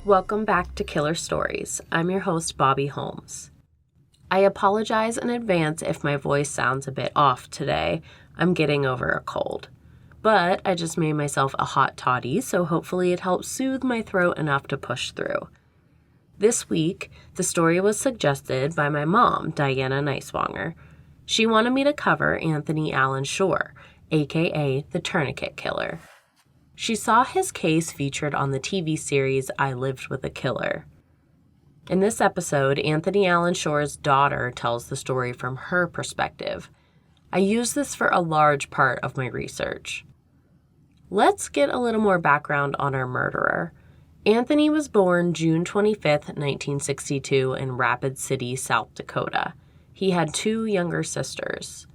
Welcome back to Killer Stories. I'm your host, Bobby Holmes. I apologize in advance if my voice sounds a bit off today. I'm getting over a cold. But I just made myself a hot toddy, so hopefully it helps soothe my throat enough to push through. This week, the story was suggested by my mom, Diana Neiswanger. She wanted me to cover Anthony Allen Shore, aka the Tourniquet Killer. She saw his case featured on the TV series I Lived with a Killer. In this episode, Anthony Allen Shore's daughter tells the story from her perspective. I use this for a large part of my research. Let's get a little more background on our murderer. Anthony was born June 25th, 1962 in Rapid City, South Dakota. He had 2 younger sisters.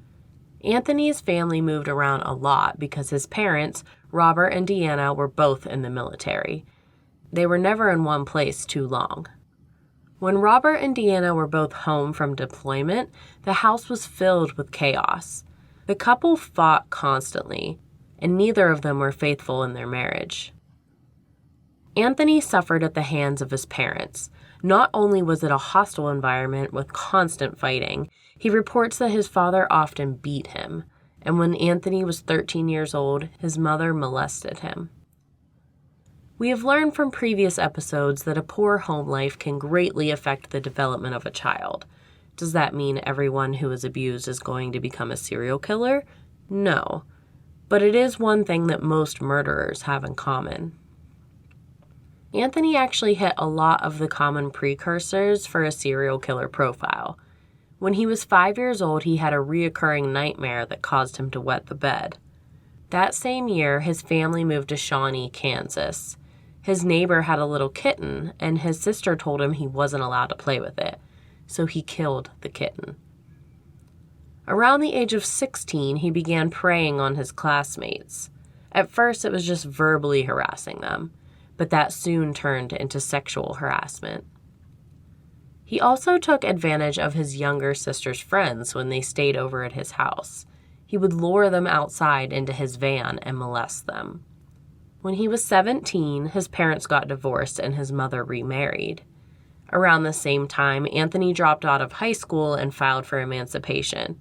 Anthony's family moved around a lot because his parents, Robert and Deanna, were both in the military. They were never in one place too long. When Robert and Deanna were both home from deployment, the house was filled with chaos. The couple fought constantly, and neither of them were faithful in their marriage. Anthony suffered at the hands of his parents. Not only was it a hostile environment with constant fighting, he reports that his father often beat him, and when Anthony was 13 years old, his mother molested him. We have learned from previous episodes that a poor home life can greatly affect the development of a child. Does that mean everyone who is abused is going to become a serial killer? No. But it is one thing that most murderers have in common. Anthony actually hit a lot of the common precursors for a serial killer profile. When he was 5 years old, he had a reoccurring nightmare that caused him to wet the bed. That same year, his family moved to Shawnee, Kansas. His neighbor had a little kitten, and his sister told him he wasn't allowed to play with it, so he killed the kitten. Around the age of 16, he began preying on his classmates. At first, it was just verbally harassing them, but that soon turned into sexual harassment. He also took advantage of his younger sister's friends when they stayed over at his house. He would lure them outside into his van and molest them. When he was 17, his parents got divorced and his mother remarried. Around the same time, Anthony dropped out of high school and filed for emancipation.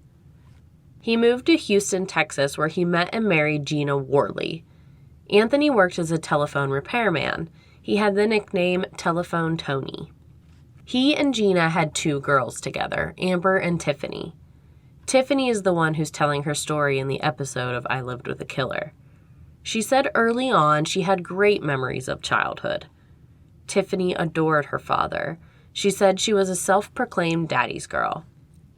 He moved to Houston, Texas, where he met and married Gina Worley. Anthony worked as a telephone repairman. He had the nickname Telephone Tony. He and Gina had 2 girls together, Amber and Tiffany. Tiffany is the one who's telling her story in the episode of I Lived with a Killer. She said early on she had great memories of childhood. Tiffany adored her father. She said she was a self-proclaimed daddy's girl.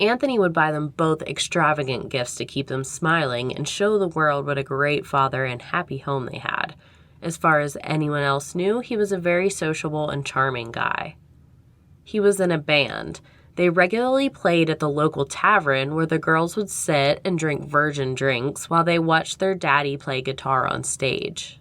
Anthony would buy them both extravagant gifts to keep them smiling and show the world what a great father and happy home they had. As far as anyone else knew, he was a very sociable and charming guy. He was in a band. They regularly played at the local tavern where the girls would sit and drink virgin drinks while they watched their daddy play guitar on stage.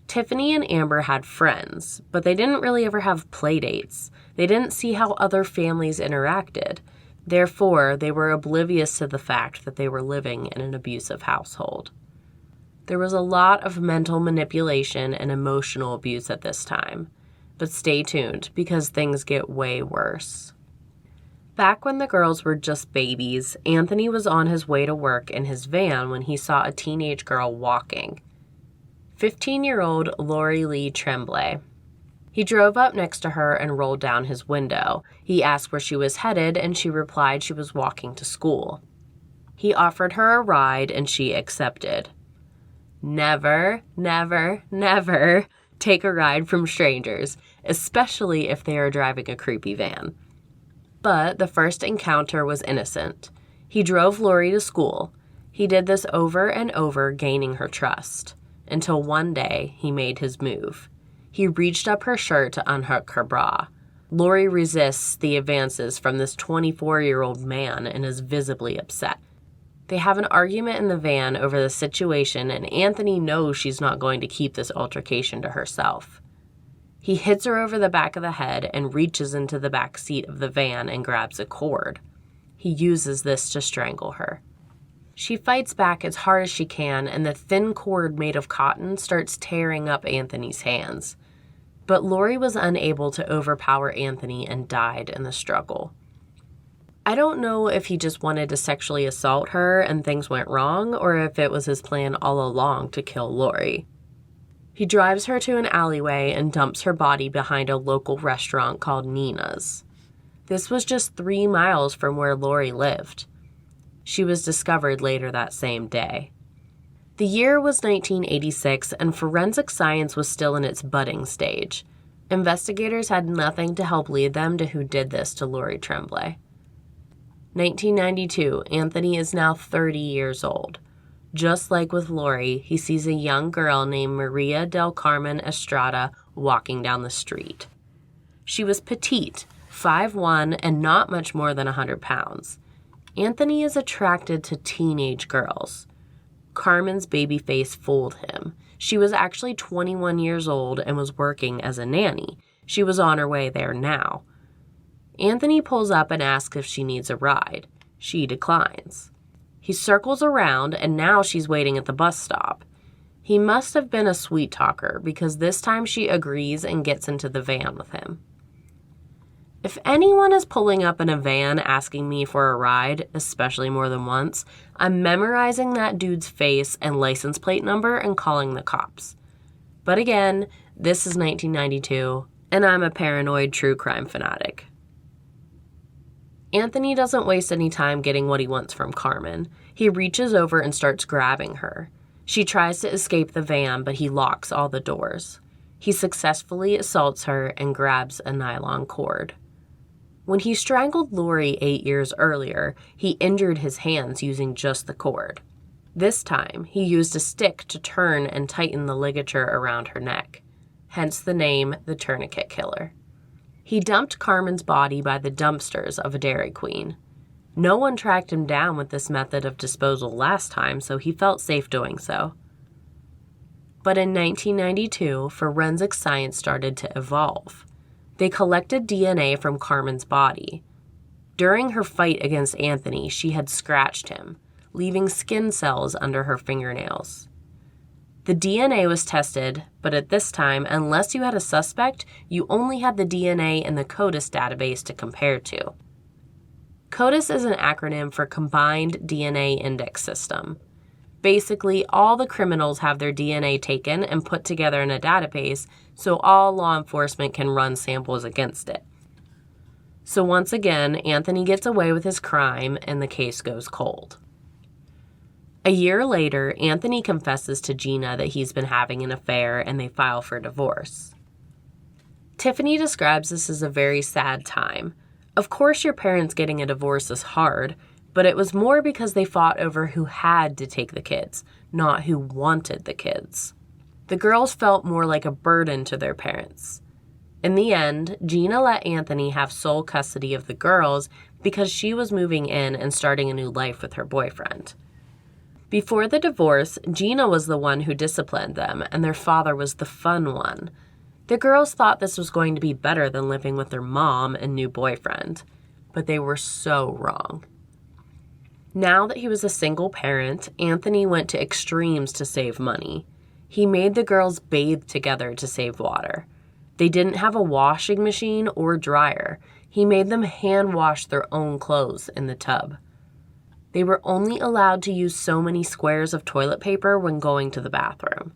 Tiffany and Amber had friends, but they didn't really ever have play dates. They didn't see how other families interacted. Therefore, they were oblivious to the fact that they were living in an abusive household. There was a lot of mental manipulation and emotional abuse at this time. But stay tuned, because things get way worse. Back when the girls were just babies, Anthony was on his way to work in his van when he saw a teenage girl walking. 15-year-old Laurie Tremblay. He drove up next to her and rolled down his window. He asked where she was headed, and she replied she was walking to school. He offered her a ride, and she accepted. Never, never, never take a ride from strangers, especially if they are driving a creepy van. But the first encounter was innocent. He drove Laurie to school. He did this over and over, gaining her trust, until one day he made his move. He reached up her shirt to unhook her bra. Laurie resists the advances from this 24-year-old man and is visibly upset. They have an argument in the van over the situation, and Anthony knows she's not going to keep this altercation to herself. He hits her over the back of the head and reaches into the back seat of the van and grabs a cord. He uses this to strangle her. She fights back as hard as she can, and the thin cord made of cotton starts tearing up Anthony's hands. But Laurie was unable to overpower Anthony and died in the struggle. I don't know if he just wanted to sexually assault her and things went wrong, or if it was his plan all along to kill Laurie. He drives her to an alleyway and dumps her body behind a local restaurant called Nina's. This was just 3 miles from where Laurie lived. She was discovered later that same day. The year was 1986, and forensic science was still in its budding stage. Investigators had nothing to help lead them to who did this to Laurie Tremblay. 1992, Anthony is now 30 years old. Just like with Laurie, he sees a young girl named Maria del Carmen Estrada walking down the street. She was petite, 5'1", and not much more than 100 pounds. Anthony is attracted to teenage girls. Carmen's baby face fooled him. She was actually 21 years old and was working as a nanny. She was on her way there now. Anthony pulls up and asks if she needs a ride. She declines. He circles around, and now she's waiting at the bus stop. He must have been a sweet talker, because this time she agrees and gets into the van with him. If anyone is pulling up in a van asking me for a ride, especially more than once, I'm memorizing that dude's face and license plate number and calling the cops. But again, this is 1992, and I'm a paranoid true crime fanatic. Anthony doesn't waste any time getting what he wants from Carmen. He reaches over and starts grabbing her. She tries to escape the van, but he locks all the doors. He successfully assaults her and grabs a nylon cord. When he strangled Laurie 8 years earlier, he injured his hands using just the cord. This time, he used a stick to turn and tighten the ligature around her neck, hence the name the Tourniquet Killer. He dumped Carmen's body by the dumpsters of a Dairy Queen. No one tracked him down with this method of disposal last time, so he felt safe doing so. But in 1992, forensic science started to evolve. They collected DNA from Carmen's body. During her fight against Anthony, she had scratched him, leaving skin cells under her fingernails. The DNA was tested, but at this time, unless you had a suspect, you only had the DNA in the CODIS database to compare to. CODIS is an acronym for Combined DNA Index System. Basically, all the criminals have their DNA taken and put together in a database so all law enforcement can run samples against it. So once again, Anthony gets away with his crime and the case goes cold. A year later, Anthony confesses to Gina that he's been having an affair and they file for divorce. Tiffany describes this as a very sad time. Of course, your parents getting a divorce is hard, but it was more because they fought over who had to take the kids, not who wanted the kids. The girls felt more like a burden to their parents. In the end, Gina let Anthony have sole custody of the girls because she was moving in and starting a new life with her boyfriend. Before the divorce, Gina was the one who disciplined them, and their father was the fun one. The girls thought this was going to be better than living with their mom and new boyfriend, but they were so wrong. Now that he was a single parent, Anthony went to extremes to save money. He made the girls bathe together to save water. They didn't have a washing machine or dryer. He made them hand wash their own clothes in the tub. They were only allowed to use so many squares of toilet paper when going to the bathroom.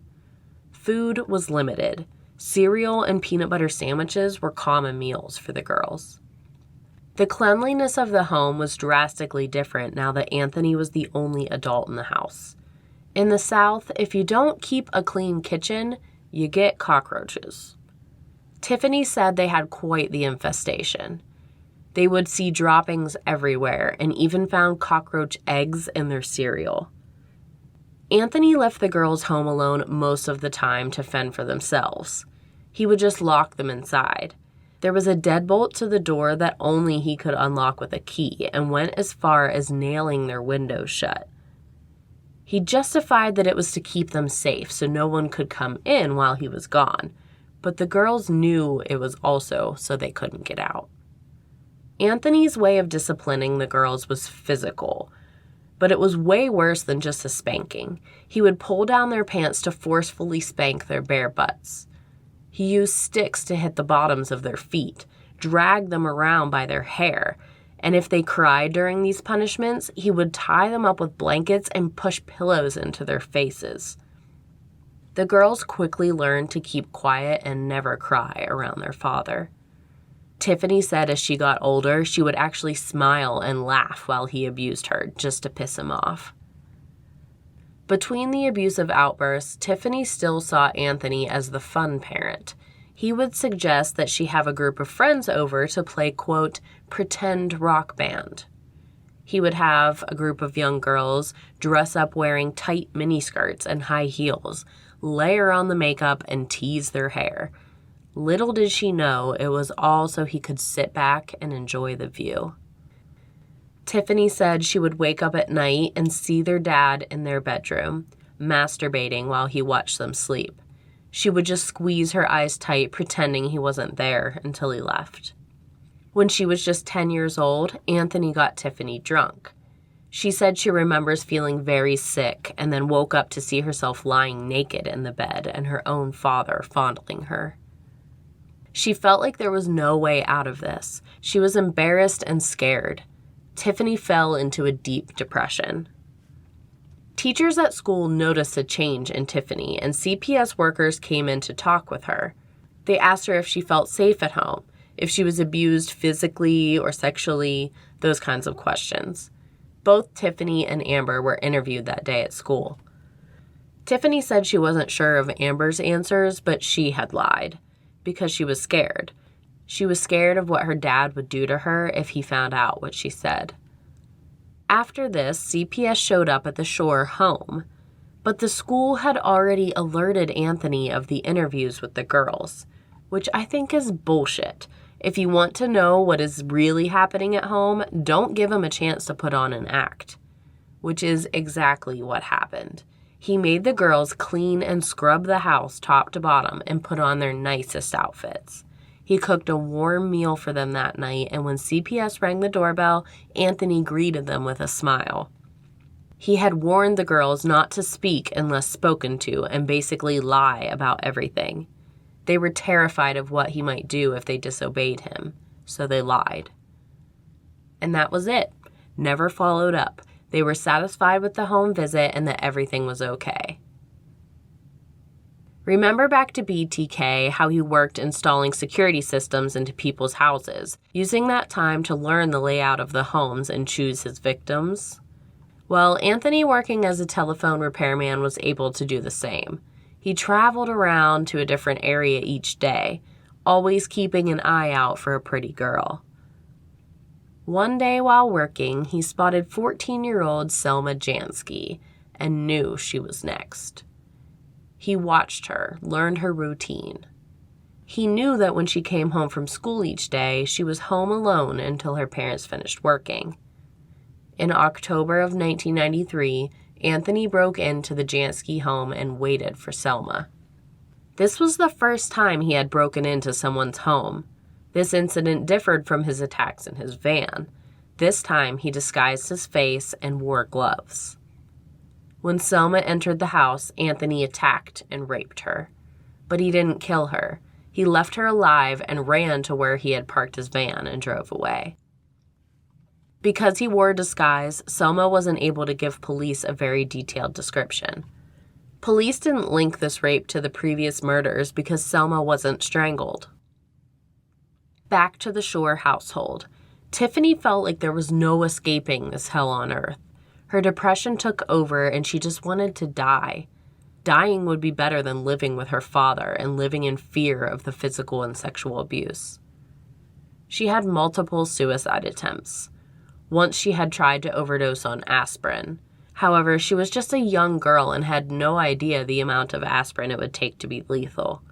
Food was limited. Cereal and peanut butter sandwiches were common meals for the girls. The cleanliness of the home was drastically different now that Anthony was the only adult in the house. In the South, if you don't keep a clean kitchen, you get cockroaches. Tiffany said they had quite the infestation. They would see droppings everywhere and even found cockroach eggs in their cereal. Anthony left the girls home alone most of the time to fend for themselves. He would just lock them inside. There was a deadbolt to the door that only he could unlock with a key and went as far as nailing their windows shut. He justified that it was to keep them safe so no one could come in while he was gone, but the girls knew it was also so they couldn't get out. Anthony's way of disciplining the girls was physical, but it was way worse than just a spanking. He would pull down their pants to forcefully spank their bare butts. He used sticks to hit the bottoms of their feet, dragged them around by their hair, and if they cried during these punishments, he would tie them up with blankets and push pillows into their faces. The girls quickly learned to keep quiet and never cry around their father. Tiffany said as she got older, she would actually smile and laugh while he abused her just to piss him off. Between the abusive outbursts, Tiffany still saw Anthony as the fun parent. He would suggest that she have a group of friends over to play, quote, pretend rock band. He would have a group of young girls dress up wearing tight miniskirts and high heels, layer on the makeup, and tease their hair. Little did she know it was all so he could sit back and enjoy the view. Tiffany said she would wake up at night and see their dad in their bedroom, masturbating while he watched them sleep. She would just squeeze her eyes tight, pretending he wasn't there until he left. When she was just 10 years old, Anthony got Tiffany drunk. She said she remembers feeling very sick and then woke up to see herself lying naked in the bed and her own father fondling her. She felt like there was no way out of this. She was embarrassed and scared. Tiffany fell into a deep depression. Teachers at school noticed a change in Tiffany, and CPS workers came in to talk with her. They asked her if she felt safe at home, if she was abused physically or sexually, those kinds of questions. Both Tiffany and Amber were interviewed that day at school. Tiffany said she wasn't sure of Amber's answers, but she had lied because she was scared. She was scared of what her dad would do to her if he found out what she said. After this, CPS showed up at the Shore home, but the school had already alerted Anthony of the interviews with the girls, which I think is bullshit. If you want to know what is really happening at home, don't give him a chance to put on an act, which is exactly what happened. He made the girls clean and scrub the house top to bottom and put on their nicest outfits. He cooked a warm meal for them that night, and when CPS rang the doorbell, Anthony greeted them with a smile. He had warned the girls not to speak unless spoken to and basically lie about everything. They were terrified of what he might do if they disobeyed him, so they lied. And that was it. Never followed up. They were satisfied with the home visit and that everything was okay. Remember back to BTK how he worked installing security systems into people's houses, using that time to learn the layout of the homes and choose his victims? Well, Anthony, working as a telephone repairman, was able to do the same. He traveled around to a different area each day, always keeping an eye out for a pretty girl. One day while working, he spotted 14-year-old Selma Janske and knew she was next. He watched her, learned her routine. He knew that when she came home from school each day, she was home alone until her parents finished working. In October of 1993, Anthony broke into the Janske home and waited for Selma. This was the first time he had broken into someone's home. This incident differed from his attacks in his van. This time, he disguised his face and wore gloves. When Selma entered the house, Anthony attacked and raped her. But he didn't kill her. He left her alive and ran to where he had parked his van and drove away. Because he wore a disguise, Selma wasn't able to give police a very detailed description. Police didn't link this rape to the previous murders because Selma wasn't strangled. Back to the Shore household. Tiffany felt like there was no escaping this hell on earth. Her depression took over and she just wanted to die. Dying would be better than living with her father and living in fear of the physical and sexual abuse. She had multiple suicide attempts. Once she had tried to overdose on aspirin. However, she was just a young girl and had no idea the amount of aspirin it would take to be lethal.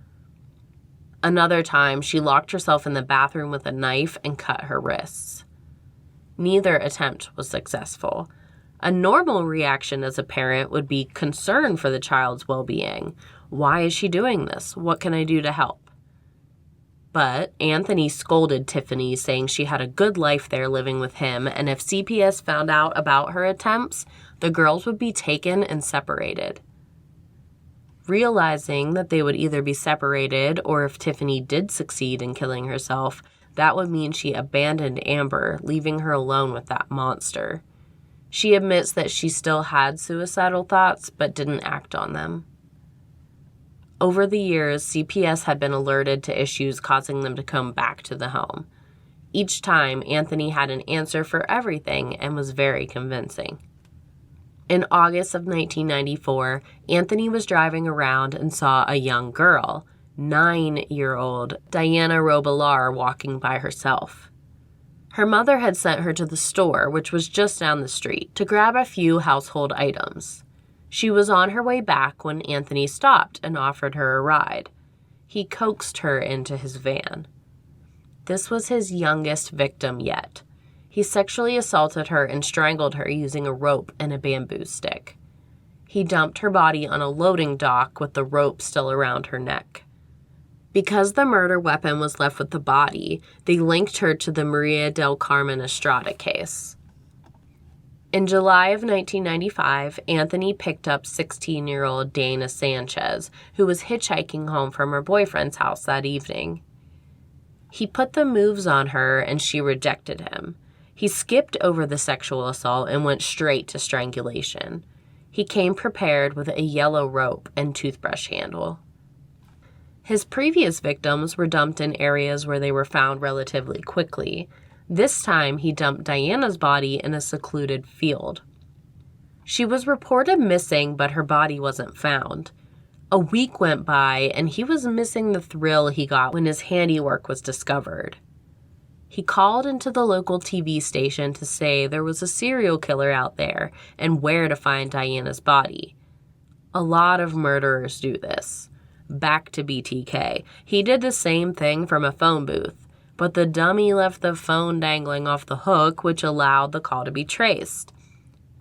Another time, she locked herself in the bathroom with a knife and cut her wrists. Neither attempt was successful. A normal reaction as a parent would be concern for the child's well-being. Why is she doing this? What can I do to help? But Anthony scolded Tiffany, saying she had a good life there living with him, and if CPS found out about her attempts, the girls would be taken and separated. Realizing that they would either be separated or if Tiffany did succeed in killing herself, that would mean she abandoned Amber, leaving her alone with that monster. She admits that she still had suicidal thoughts, but didn't act on them. Over the years, CPS had been alerted to issues causing them to come back to the home. Each time, Anthony had an answer for everything and was very convincing. In August of 1994, Anthony was driving around and saw a young girl, 9-year-old Diana Rebollar, walking by herself. Her mother had sent her to the store, which was just down the street, to grab a few household items. She was on her way back when Anthony stopped and offered her a ride. He coaxed her into his van. This was his youngest victim yet. He sexually assaulted her and strangled her using a rope and a bamboo stick. He dumped her body on a loading dock with the rope still around her neck. Because the murder weapon was left with the body, they linked her to the Maria del Carmen Estrada case. In July of 1995, Anthony picked up 16-year-old Dana Sanchez, who was hitchhiking home from her boyfriend's house that evening. He put the moves on her and she rejected him. He skipped over the sexual assault and went straight to strangulation. He came prepared with a yellow rope and toothbrush handle. His previous victims were dumped in areas where they were found relatively quickly. This time, he dumped Diana's body in a secluded field. She was reported missing, but her body wasn't found. A week went by, and he was missing the thrill he got when his handiwork was discovered. He called into the local TV station to say there was a serial killer out there and where to find Diana's body. A lot of murderers do this. Back to BTK. He did the same thing from a phone booth, but the dummy left the phone dangling off the hook, which allowed the call to be traced.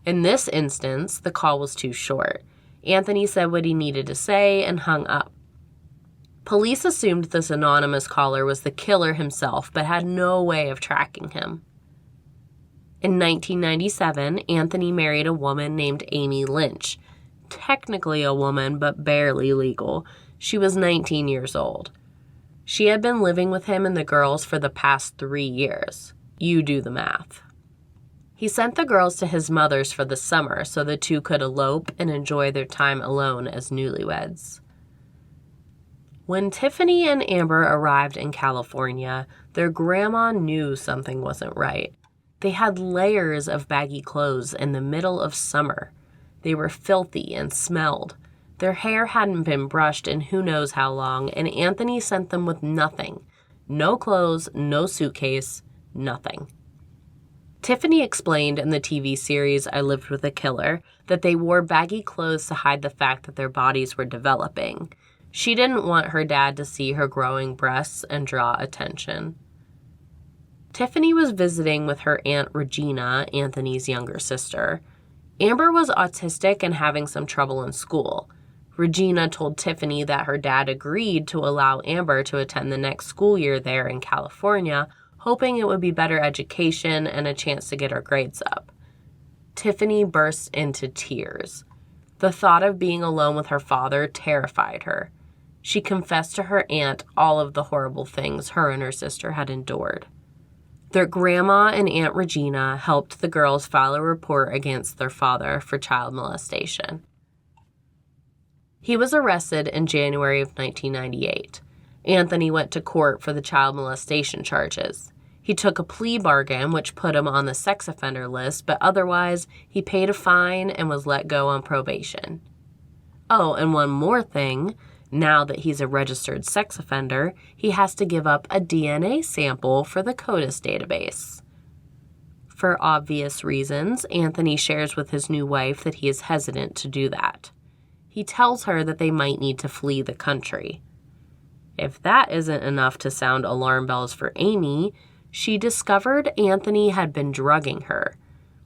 In this instance, the call was too short. Anthony said what he needed to say and hung up. Police assumed this anonymous caller was the killer himself, but had no way of tracking him. In 1997, Anthony married a woman named Amy Lynch. Technically a woman, but barely legal. She was 19 years old. She had been living with him and the girls for the past 3 years. You do the math. He sent the girls to his mother's for the summer so the two could elope and enjoy their time alone as newlyweds. When Tiffany and Amber arrived in California, their grandma knew something wasn't right. They had layers of baggy clothes in the middle of summer. They were filthy and smelled. Their hair hadn't been brushed in who knows how long, and Anthony sent them with nothing. No clothes, no suitcase, nothing. Tiffany explained in the TV series I Lived with a Killer that they wore baggy clothes to hide the fact that their bodies were developing. She didn't want her dad to see her growing breasts and draw attention. Tiffany was visiting with her Aunt Regina, Anthony's younger sister. Amber was autistic and having some trouble in school. Regina told Tiffany that her dad agreed to allow Amber to attend the next school year there in California, hoping it would be better education and a chance to get her grades up. Tiffany burst into tears. The thought of being alone with her father terrified her. She confessed to her aunt all of the horrible things her and her sister had endured. Their grandma and Aunt Regina helped the girls file a report against their father for child molestation. He was arrested in January of 1998. Anthony went to court for the child molestation charges. He took a plea bargain, which put him on the sex offender list, but otherwise, he paid a fine and was let go on probation. Oh, and one more thing. Now that he's a registered sex offender, he has to give up a DNA sample for the CODIS database. For obvious reasons, Anthony shares with his new wife that he is hesitant to do that. He tells her that they might need to flee the country. If that isn't enough to sound alarm bells for Amy, she discovered Anthony had been drugging her.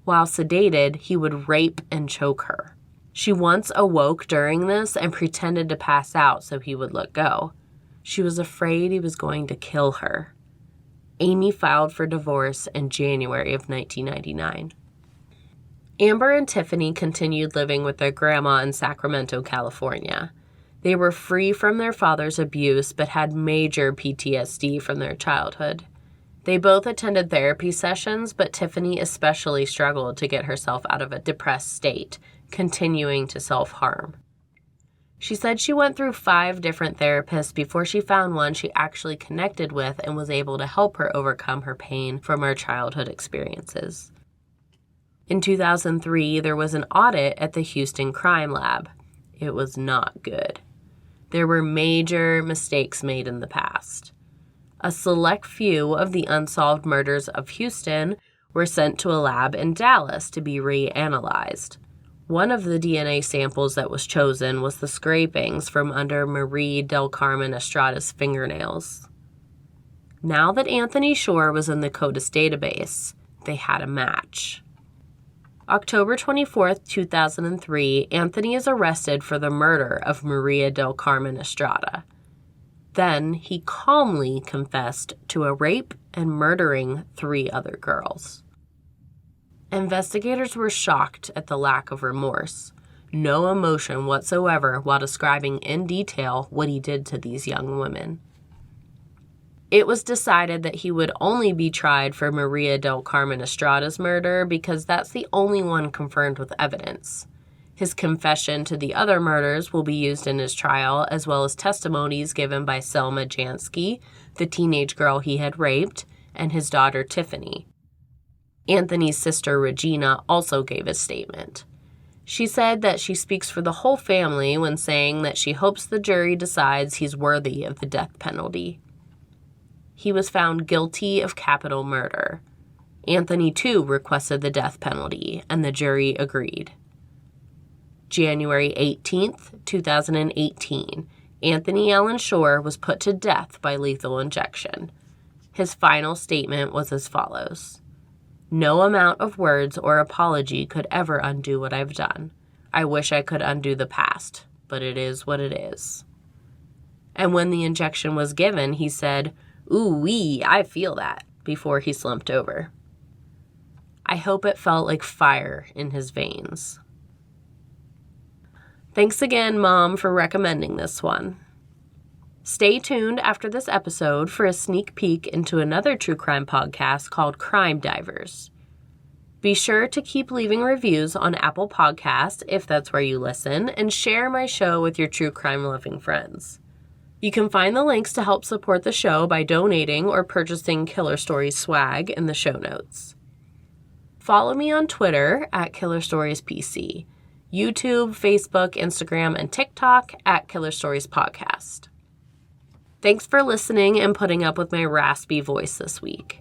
While sedated, he would rape and choke her. She once awoke during this and pretended to pass out so he would let go. She was afraid he was going to kill her. Amy filed for divorce in January of 1999. Amber and Tiffany continued living with their grandma in Sacramento, California. They were free from their father's abuse but had major PTSD from their childhood. They both attended therapy sessions, but Tiffany especially struggled to get herself out of a depressed state, continuing to self-harm. She said she went through 5 different therapists before she found one she actually connected with and was able to help her overcome her pain from her childhood experiences. In 2003, there was an audit at the Houston Crime Lab. It was not good. There were major mistakes made in the past. A select few of the unsolved murders of Houston were sent to a lab in Dallas to be reanalyzed. One of the DNA samples that was chosen was the scrapings from under Maria del Carmen Estrada's fingernails. Now that Anthony Shore was in the CODIS database, they had a match. October 24, 2003, Anthony is arrested for the murder of Maria del Carmen Estrada. Then he calmly confessed to a rape and murdering 3 other girls. Investigators were shocked at the lack of remorse, no emotion whatsoever while describing in detail what he did to these young women. It was decided that he would only be tried for Maria del Carmen Estrada's murder because that's the only one confirmed with evidence. His confession to the other murders will be used in his trial, as well as testimonies given by Selma Janske, the teenage girl he had raped, and his daughter Tiffany. Anthony's sister Regina also gave a statement. She said that she speaks for the whole family when saying that she hopes the jury decides he's worthy of the death penalty. He was found guilty of capital murder. Anthony, too, requested the death penalty, and the jury agreed. January 18, 2018, Anthony Allen Shore was put to death by lethal injection. His final statement was as follows: "No amount of words or apology could ever undo what I've done. I wish I could undo the past, but it is what it is." And when the injection was given, he said, "Ooh-wee, I feel that," before he slumped over. I hope it felt like fire in his veins. Thanks again, Mom, for recommending this one. Stay tuned after this episode for a sneak peek into another true crime podcast called Crime Divers. Be sure to keep leaving reviews on Apple Podcasts if that's where you listen, and share my show with your true crime-loving friends. You can find the links to help support the show by donating or purchasing Killer Stories swag in the show notes. Follow me on Twitter at Killer Stories PC, YouTube, Facebook, Instagram, and TikTok at Killer Stories Podcast. Thanks for listening and putting up with my raspy voice this week.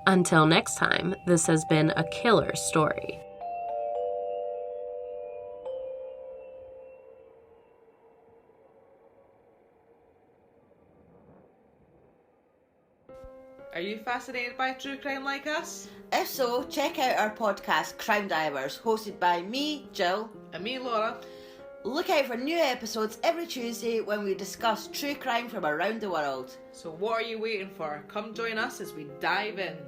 Until next time, this has been a killer story. Are you fascinated by true crime like us? If so, check out our podcast Crime Divers, hosted by me, Jill. And me, Laura. Look out for new episodes every Tuesday when we discuss true crime from around the world. So what are you waiting for? Come join us as we dive in.